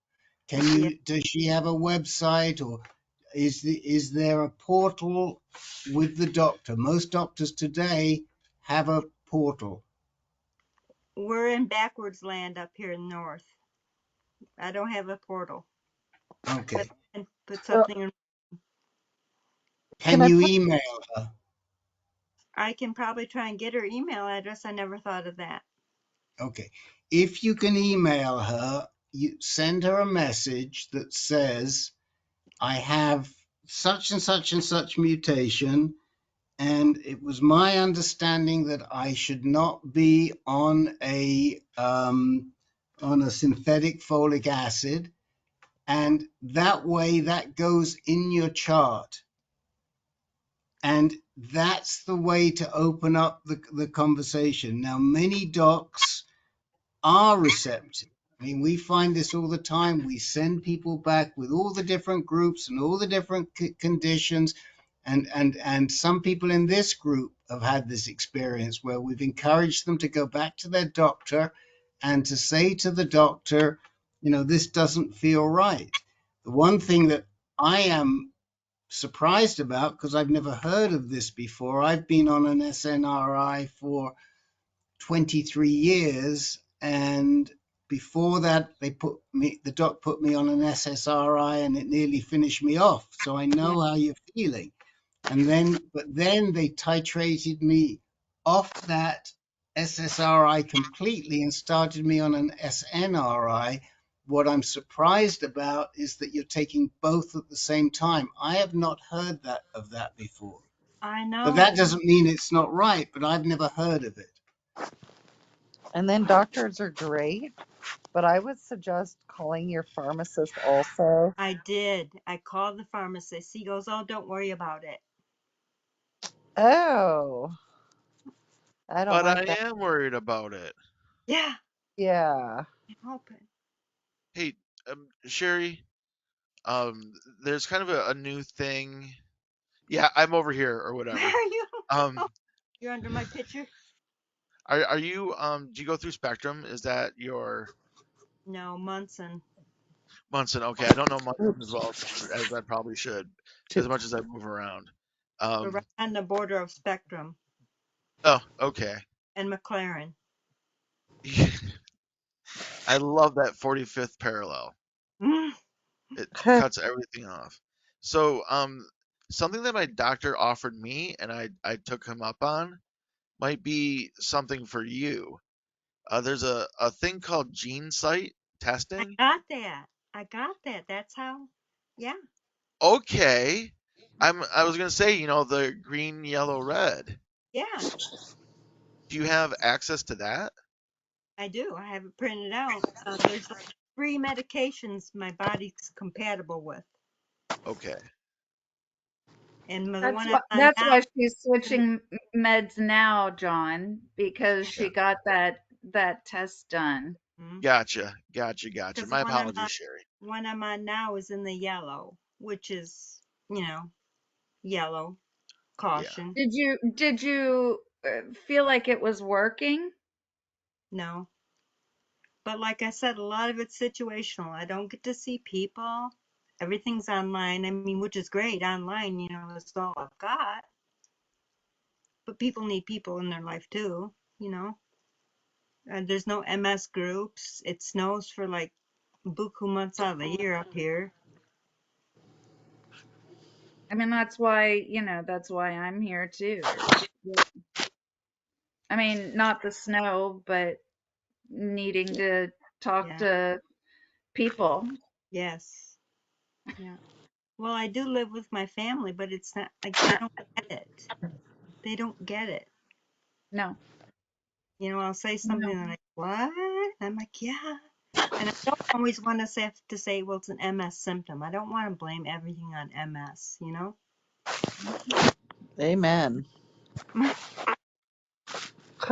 Yeah, Does she have a website, or is there a portal with the doctor? Most doctors today have a portal. we're in backwards land up here in north. I don't have a portal, but Okay. I can put Well, something in. can Can I you put? email her? I can probably try and get her email address. I never thought of that. Okay. If you can email her, you send her a message that says, I have such and such mutation, and it was my understanding that I should not be on a synthetic folic acid, and that way that goes in your chart. And that's the way to open up the conversation. Now, many docs are receptive. I mean, we find this all the time. We send people back with all the different groups and all the different conditions. And some people in this group have had this experience where we've encouraged them to go back to their doctor and to say to the doctor, this doesn't feel right. The one thing that I am surprised about, because I've never heard of this before, I've been on an SNRI for 23 years, and before that the doc put me on an SSRI, and it nearly finished me off, so I Yeah, know how you're feeling. But then they titrated me off that SSRI completely and started me on an SNRI. What I'm surprised about is that you're taking both at the same time. I have not heard of that before, I but know. that doesn't mean it's not right, but I've never heard of it. And then doctors are great, but I would suggest calling your pharmacist also. I did. I called the pharmacist. He goes, "Oh, don't worry about it." Oh, I don't but I like that. am worried about it. Yeah, Yeah. I'm hoping. Hey, Sherry, there's kind of a new thing. Yeah, I'm over here or Where whatever. are you? Um, Oh, you're under my picture? are you do you go through Spectrum? Is that your No, Munson. Munson? Okay, I don't know Munson as Oops. well as I probably should, Two. as much as I move around. We're right Um, on the border of Spectrum oh, okay. and McLaren. I love that 45th parallel. Mm. It cuts everything off. So, something that my doctor offered me and I took him up on might be something for you. There's a thing called gene site I testing. got that. I got that. That's how. Yeah, Okay. I was gonna say, the green, yellow, red. yeah, Do you have access to that? I do. I have it printed out. There's like 3 medications my body's compatible with, Okay. and the That's one I'm why on that's now why she's is switching meds now, John, because Yeah. she got that test done. Gotcha. because the My apologies, Sherry. one I'm on now is in the yellow, which is yellow Yeah. caution. Did you feel like it was working? No, but like I said, a lot of it's situational. I don't get to see people. Everything's online. I mean, which is great. Online, is all I've got. But people need people in their life too, you know. There's no MS groups. It snows for like buku months out of the year up here. I mean, that's why I'm here too. I mean, not the snow, but needing to talk Yeah. to people. Yes. Yeah. Well, I do live with my family, but it's not like they don't get it. They don't get it. No, I'll say something no. and they're like, "What?" I'm like, "Yeah." And I don't always want to say, well, it's an MS symptom. I don't want to blame everything on MS, you know? Amen.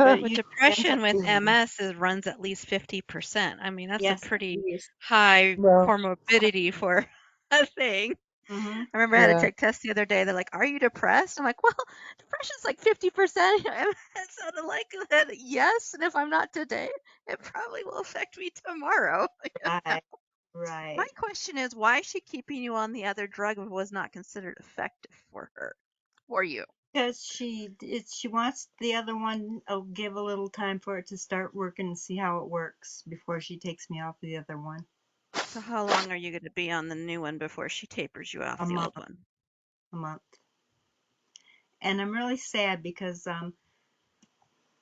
But With it ends up depression with being, MS, it runs at least 50%. I mean, that's a yes, pretty please. high Well, comorbidity for a thing. Mm-hmm. I remember I had a yeah. take test the other day. They're like, "Are you depressed?" I'm like, "Well, depression's like 50%." So the likelihood, yes, and if I'm not today, it probably will affect me tomorrow. Right, My right. question is, why is she keeping you on the other drug if it was not considered effective for her, for you? Because she wants the other one. I'll give a little time for it to start working and see how it works before she takes me off the other one. So how long are you going to be on the new one before she tapers you off A the month, old one? a month. And I'm really sad because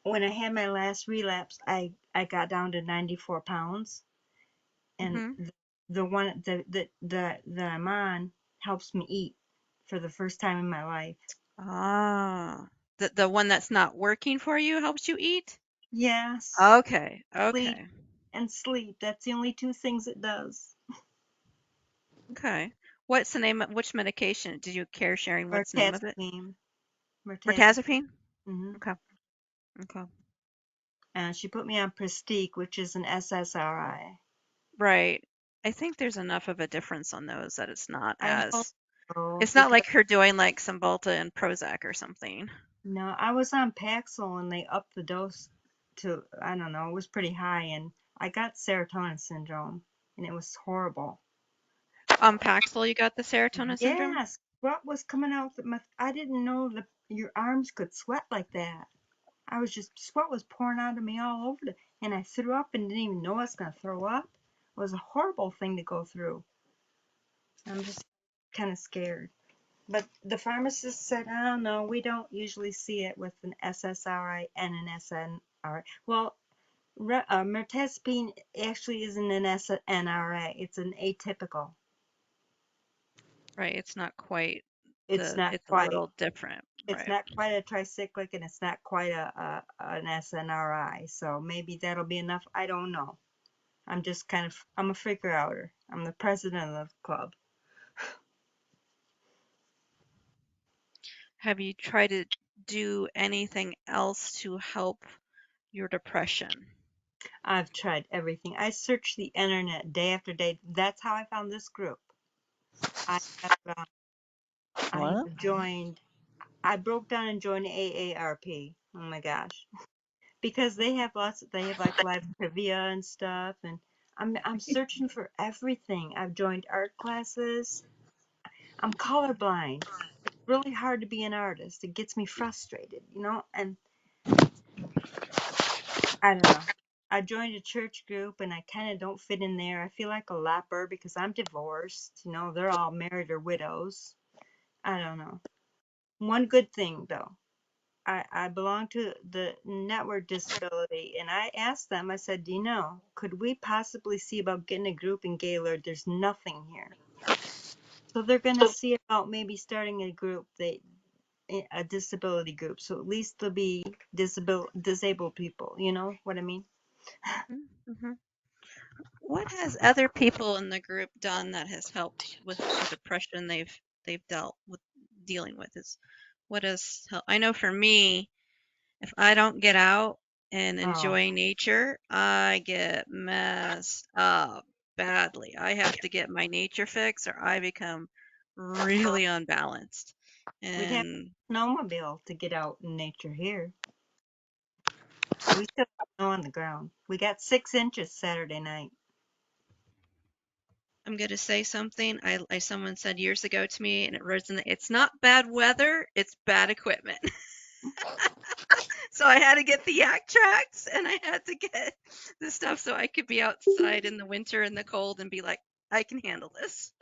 when I had my last relapse, I got down to 94 pounds, and Mm-hmm. the one that I'm on helps me eat for the first time in my life. Ah, the one that's not working for you helps you eat? Yes, Okay, sleep okay, and sleep. That's the only 2 things it does. okay. What's the name of which medication? Did you care sharing what's the name of it? Mirtazapine, mirtazapine. Mirtazapine? Hmm. Okay, okay. And she put me on Prestige, which is an SSRI. Right. I think there's enough of a difference on those that I hope so it's not because like her doing like Cymbalta and Prozac or something. no, I was on Paxil and they upped the dose to, I don't know, it was pretty high, and I got serotonin syndrome and it was horrible. Paxil, you got the serotonin syndrome? Yes, what was coming out that I didn't know that your arms could sweat like that. I was just, sweat was pouring out of me all over and I threw up and didn't even know I was going to throw up. It was a horrible thing to go through. I'm just kind of scared. But the pharmacist said, "Oh no, we don't usually see it with an SSRI and an SNRI." Well, mirtazapine actually isn't an SNRI; it's an atypical. Right, it's not quite It's not it's a quite. little different, It's right? not quite a tricyclic, and it's not quite an SNRI. So maybe that'll be enough. I don't know. I'm a figure outer. I'm the president of the club. Have you tried to do anything else to help your depression? I've tried everything. I searched the internet day after day. That's how I found this group. I have, I Well, have joined. I broke down and joined AARP. Oh my gosh, because they have lots. They have like live trivia and stuff, and I'm searching for everything. I've joined art classes. I'm colorblind. It's really hard to be an artist. It gets me frustrated, and I don't know. I joined a church group and I kind of don't fit in there. I feel like a leper because I'm divorced. They're all married or widows. I don't know. One good thing though, I belong to the network disability and I asked them, I said, could we possibly see about getting a group in Gaylord? There's nothing here. So they're going to see about maybe starting a group, a disability group. So at least there'll be disabled people. You know what I mean? Mm-hmm. What has other people in the group done that has helped with the depression they've dealt with dealing with? Is what has helped? I know for me, if I don't get out and Oh, enjoy nature, I get messed up badly. I have to get my nature fix or I become really unbalanced. we'd have And a snowmobile to get out in nature here. We still have snow on the ground. We got 6 inches Saturday night. I'm going to say something someone said years ago to me, and it resonates. It's not bad weather, it's bad equipment. So I had to get the yak tracks, and I had to get the stuff so I could be outside in the winter and the cold and be like, I can handle this.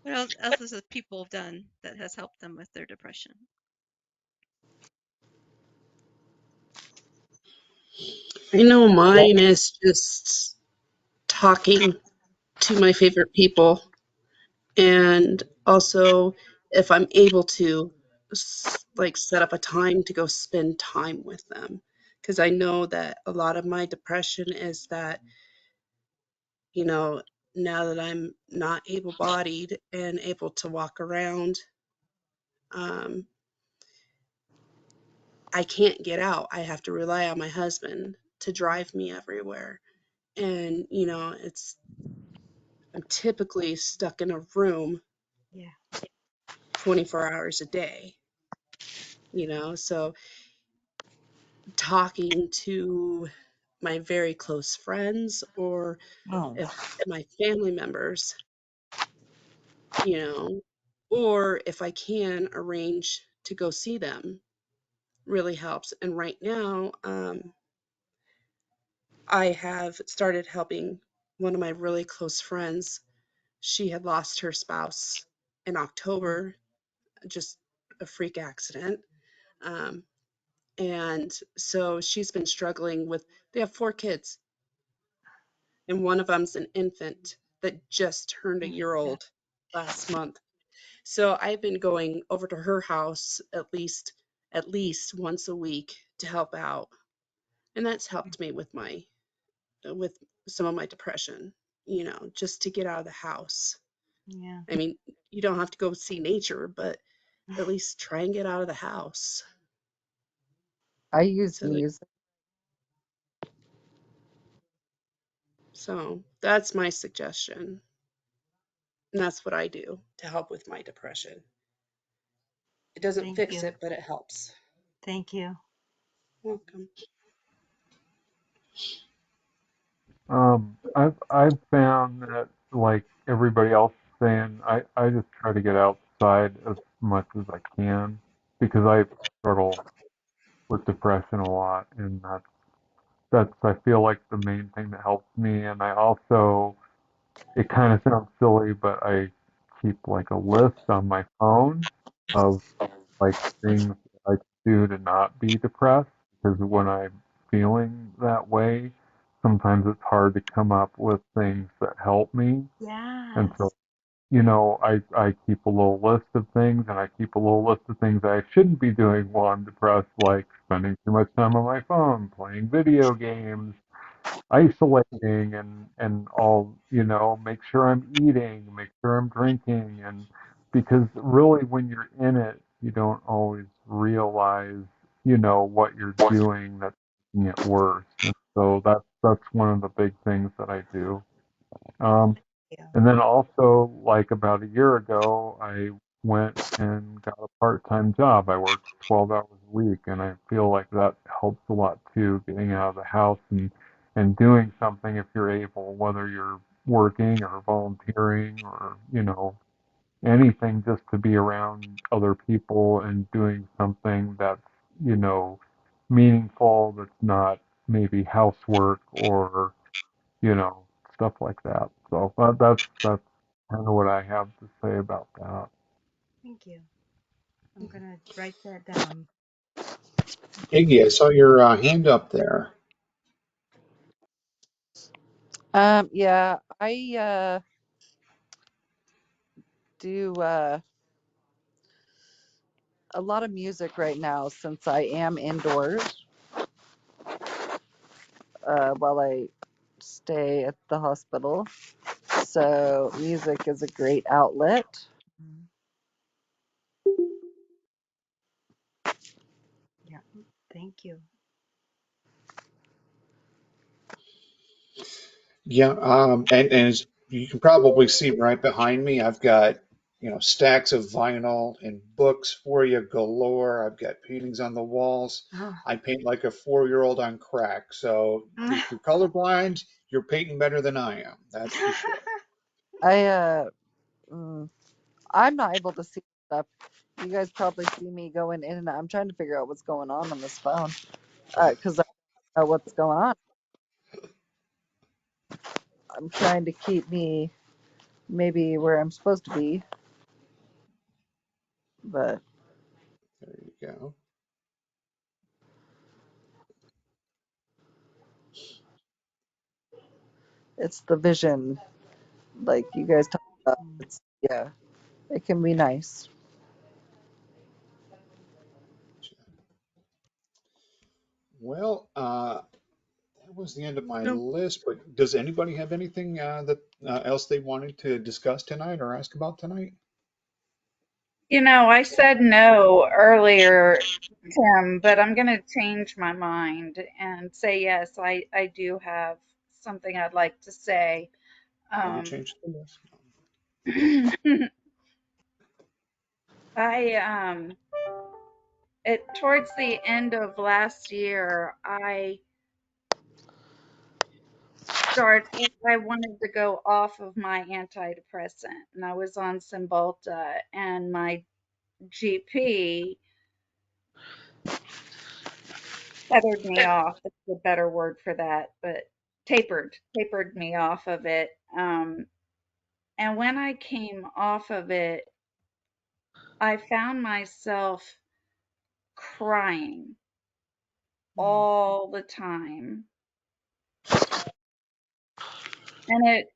What else has people done that has helped them with their depression? I know mine is just talking to my favorite people, and also if I'm able to like set up a time to go spend time with them, because I know that a lot of my depression is that, you know, now that I'm not able-bodied and able to walk around, um, I can't get out. I have to rely on my husband to drive me everywhere. And, I'm typically stuck in a room Yeah. 24 hours a day, so talking to my very close friends or Oh. if my family members, you know, or if I can arrange to go see them really helps. And right now, I have started helping one of my really close friends. She had lost her spouse in October, just a freak accident. Um, and so she's been struggling with, they have 4 kids, and one of them's an infant that just turned a Oh year my God. old last month. So I've been going over to her house at least once a week to help out. And that's helped me with some of my depression, just to get out of the house. Yeah. I mean, you don't have to go see nature, but at least try and get out of the house. I use So that, music. so that's my suggestion. And that's what I do to help with my depression. It doesn't Thank fix you. it, but it helps. Thank you. Welcome. I've found that like everybody else is saying, I just try to get outside as much as I can because I struggle with depression a lot, and that's I feel like the main thing that helps me. And I also, it kind of sounds silly, but I keep like a list on my phone of like things that I can do to not be depressed because when I'm feeling that way, sometimes it's hard to come up with things that help me. And so, Yes. I keep a little list of things and I keep a little list of things I shouldn't be doing while I'm depressed, like spending too much time on my phone, playing video games, isolating and all, make sure I'm eating, make sure I'm drinking and because really when you're in it, you don't always realize, what you're doing that's making it worse. And so that's one of the big things that I do. Yeah. And then also, like about a year ago, I went and got a part-time job. I worked 12 hours a week, and I feel like that helps a lot too, getting out of the house and doing something if you're able, whether you're working or volunteering or, anything just to be around other people and doing something that's, you know, meaningful, that's not maybe housework or, you know, stuff like that. So that's kind of what I have to say about that. Thank you. I'm gonna write that down. Iggy, I saw your hand up there. Yeah, I do a lot of music right now since I am indoors while I stay at the hospital. So music is a great outlet. Mhm. Yeah. Thank you. Yeah, and as you can probably see right behind me, I've got, stacks of vinyl and books for you galore. I've got paintings on the walls. I paint like a 4-year-old on crack. So if you're colorblind, you're painting better than I am. That's for sure. I mm, I'm not able to see stuff. You guys probably see me going in and out. I'm trying to figure out what's going on this phone because I don't know what's going on. I'm trying to keep me maybe where I'm supposed to be, but There you go. it's the vision, like you guys talk about. Mm. It's yeah, it can be nice. Well, that was the end of my No. list, but does anybody have anything that else they wanted to discuss tonight or ask about tonight? I said no earlier, Tim, but I'm going to change my mind and say yes. I do have something I'd like to say. Have you Um, changed the list? I towards the end of last year, I wanted to go off of my antidepressant, and I was on Cymbalta, and my GP feathered me off. That's a better word for that, but tapered me off of it. And when I came off of it, I found myself crying Mm. all the time. And it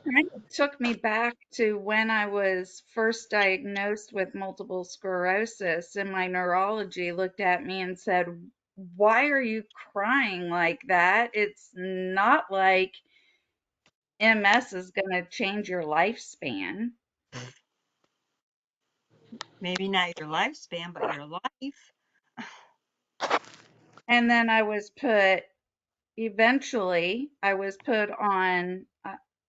kind of took me back to when I was first diagnosed with multiple sclerosis, and my neurology looked at me and said, "Why are you crying like that? It's not like MS is going to change your lifespan." Maybe not your lifespan, but your life. And then eventually, I was put on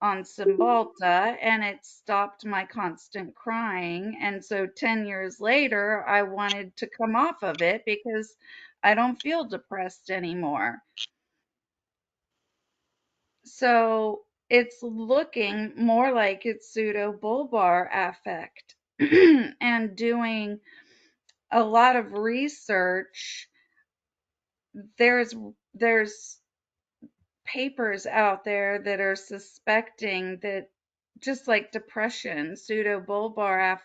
Cymbalta, and it stopped my constant crying. And so 10 years later, I wanted to come off of it because I don't feel depressed anymore. So it's looking more like it's pseudobulbar affect. And doing a lot of research, there's there's papers out there that are suspecting that, just like depression, pseudobulbar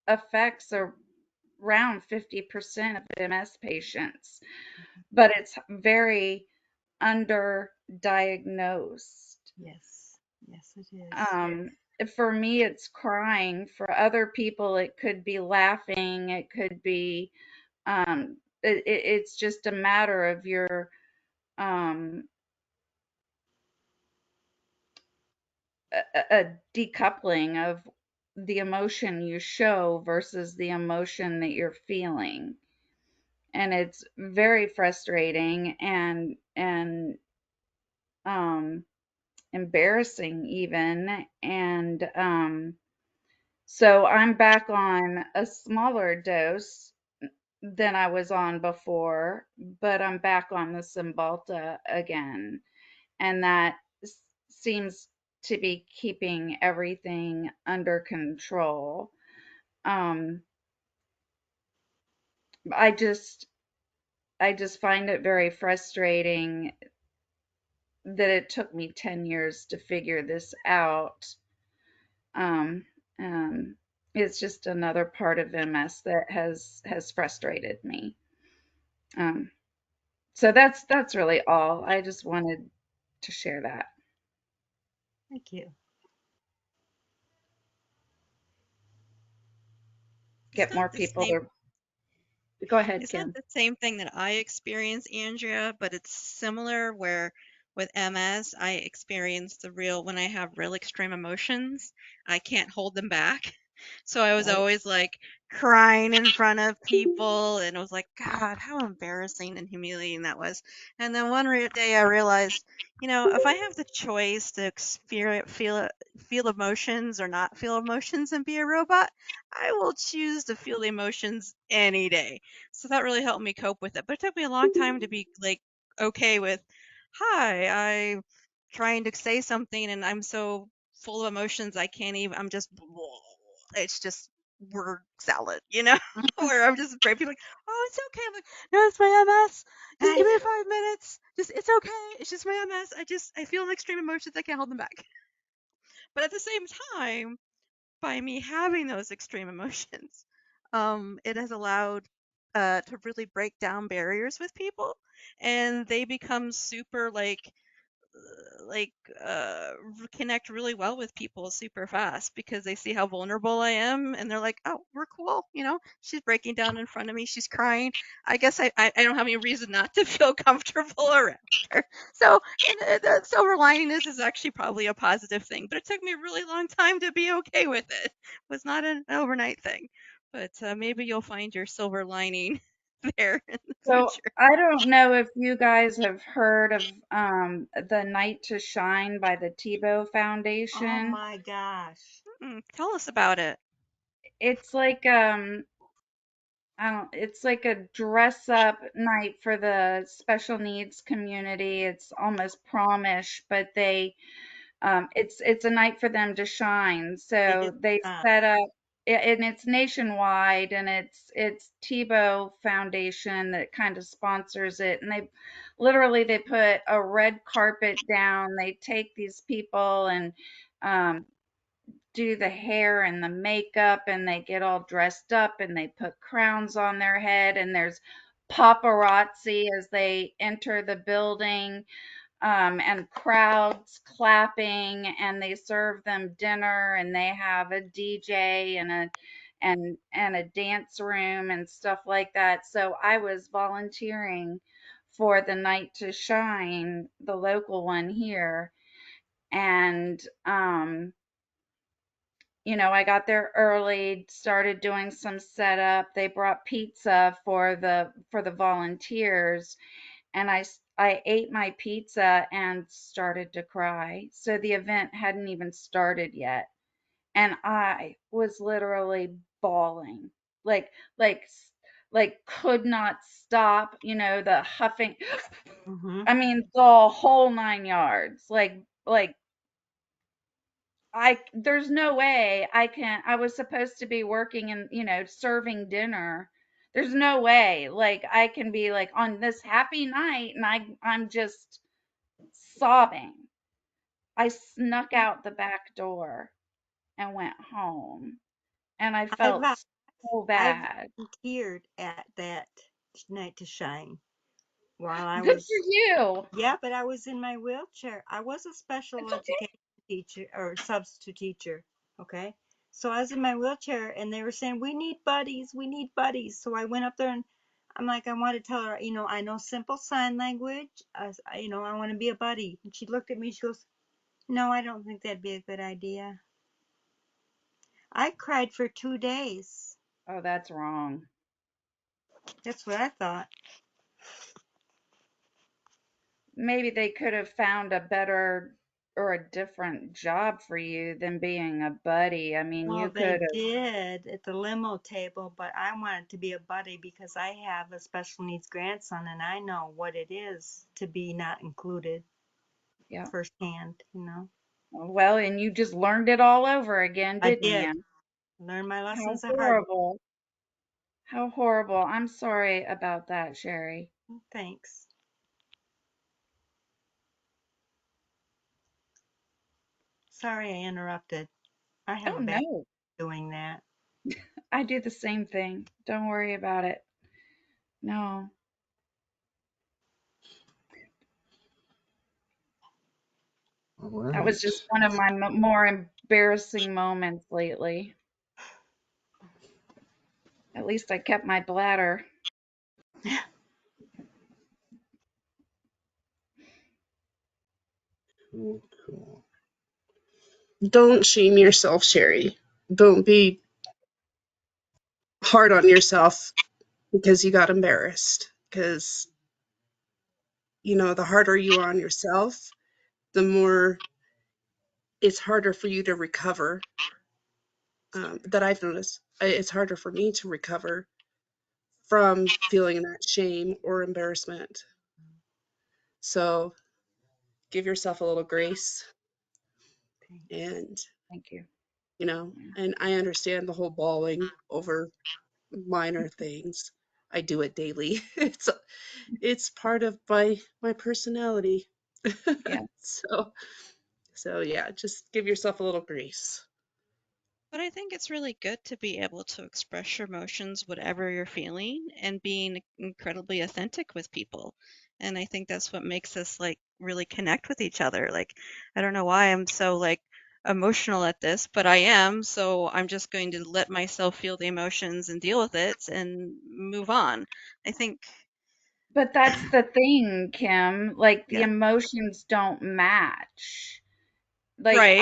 affects around 50% of MS patients, but it's very underdiagnosed. Yes. Yes, it is. Um, for me, it's crying. For other people, it could be laughing. It could be, it's just a matter of your um, a decoupling of the emotion you show versus the emotion that you're feeling. And it's very frustrating and embarrassing even. And so I'm back on a smaller dose than I was on before, but I'm back on the Cymbalta again. And that seems to be keeping everything under control. Um, I just I just find it very frustrating that it took me 10 years to figure this out. Um, um, it's just another part of MS that has frustrated me. Um, so that's really all. I just wanted to share that. Thank you. Get It's not more the people same. to go ahead, It's not Kim. the same thing that I experience, Andrea, but it's similar where with MS, I experience the real, when I have real extreme emotions, I can't hold them back. So I was Right. always like crying in front of people, and it was like, God, how embarrassing and humiliating that was. And then one day I realized, if I have the choice to experience, feel emotions or not feel emotions and be a robot, I will choose to feel the emotions any day. So that really helped me cope with it. But it took me a long time to be like okay with, hi, I'm trying to say something and I'm so full of emotions I can't even, I'm just, it's just word salad, where I'm just afraid people are like, oh, it's okay. I'm like, no, it's my MS. Just give me 5 minutes. Just, it's okay. It's just my MS. I feel extreme emotions. I can't hold them back. But at the same time, by me having those extreme emotions, it has allowed to really break down barriers with people, and they become super like connect really well with people super fast because they see how vulnerable I am and they're like, oh, we're cool, she's breaking down in front of me, she's crying. I guess I don't have any reason not to feel comfortable around her. So, and the silver lining is actually probably a positive thing, but it took me a really long time to be okay with it. It was not an overnight thing, but maybe you'll find your silver lining there in the So future. I don't know if you guys have heard of the Night to Shine by the Tebow Oh Foundation. my gosh. Tell us about it. It's like I don't, it's like a dress up night for the special needs community. It's almost promish, but it's a night for them to shine. They So just they set up, and it's nationwide, and it's Tebow Foundation that kind of sponsors it, and they put a red carpet down. They take these people and um, do the hair and the makeup, and they get all dressed up and they put crowns on their head, and there's paparazzi as they enter the building, and crowds clapping, and they serve them dinner, and they have a DJ and a dance room and stuff like that. So I was volunteering for the Night to Shine, the local one here, and I got there early, started doing some setup. They brought pizza for the volunteers, and I ate my pizza and started to cry. So the event hadn't even started yet, and I was literally bawling, like like like could not stop. The huffing. Mm-hmm. I mean, the whole 9 yards. Like there's no way I was supposed to be working and, serving dinner. There's no way like I can be like on this happy night and I'm just sobbing. I snuck out the back door and went home, and I I've felt so I've bad. volunteered at that night to shine while I Good was, for you. yeah, but I was in my wheelchair. I was a special It's okay. education teacher or substitute teacher. Okay. So I was in my wheelchair and they were saying, we need buddies. We need buddies. So I went up there and I'm like, I want to tell her, I know simple sign language. I want to be a buddy. And she looked at me. She goes, no, I don't think that'd be a good idea. I cried for 2 days. Oh, that's wrong. That's what I thought. Maybe they could have found a better or a different job for you than being a buddy. I mean, you Well, they could have, did at the limo table, but I wanted to be a buddy because I have a special needs grandson and I know what it is to be not included yeah. firsthand, you know. Well, and you just learned it all over again, I didn't did you? learn my How lessons the hard horrible. How horrible. I'm sorry about that, Sherry. way. Thanks. Sorry I interrupted. I have Oh, a bad no. doing that. I do the same thing. Don't worry about it. No. All That was right. just one of my more embarrassing moments lately. At least I kept my bladder. Cool, cool. Don't shame yourself, Sherry. Don't be hard on yourself because you got embarrassed. Because, the harder you are on yourself, the more it's harder for you to recover. That I've noticed. It's harder for me to recover from feeling that shame or embarrassment. So give yourself a little grace and, Thank you. Yeah. and I understand the whole bawling over minor things. I do it daily. It's part of my personality. Yeah. So yeah, just give yourself a little grace. But I think it's really good to be able to express your emotions, whatever you're feeling, and being incredibly authentic with people. And I think that's what makes us like really connect with each other. Like, I don't know why I'm so like emotional at this, but I am. So I'm just going to let myself feel the emotions and deal with it and move on. I think, But that's the thing, Kim. Like the yeah. emotions don't match. Like Right.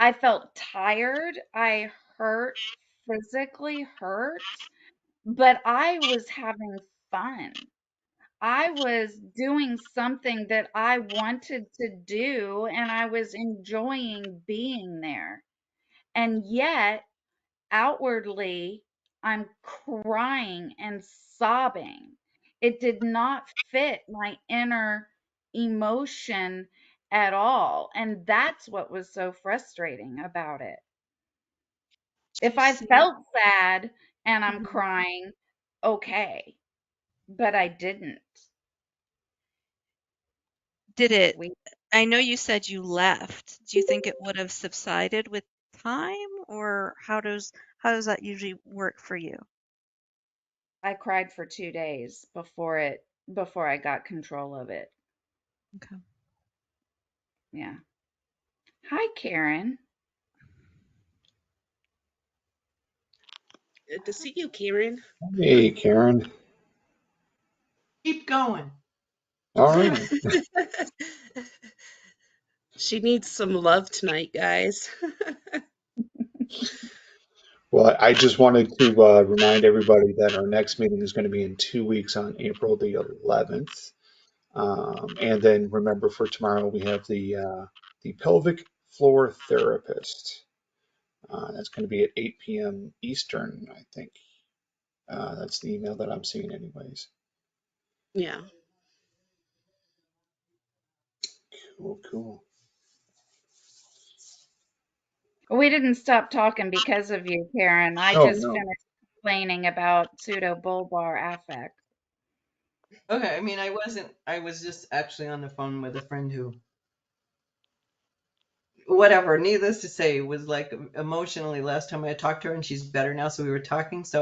I felt tired. I hurt, physically hurt, but I was having fun. I was doing something that I wanted to do and I was enjoying being there. And yet, outwardly, I'm crying and sobbing. It did not fit my inner emotion at all. And that's what was so frustrating about it. If You I see, felt sad and I'm mhm. crying, okay, but I didn't. Did it, We I know you said you left. Do you think it would have subsided with time, or how does that usually work for you? I cried for 2 days before I got control of it. Okay. Yeah. Hi, Karen. Good to see you, Karen. Hey, Karen. Keep going. All right. She needs some love tonight, guys. Well, I just wanted to remind everybody that our next meeting is going to be in 2 weeks on April the 11th. And then remember for tomorrow we have the Pelvic Floor Therapist. That's going to be at 8 p.m. Eastern, I think. That's the email that I'm seeing, anyways. Yeah. Cool, cool. We didn't stop talking because of you, Karen. I Oh, just no. finished complaining about pseudobulbar affect. Okay, I mean, I was just actually on the phone with a friend who, whatever, needless to say, was like emotionally last time I talked to her, and she's better now, so we were talking. So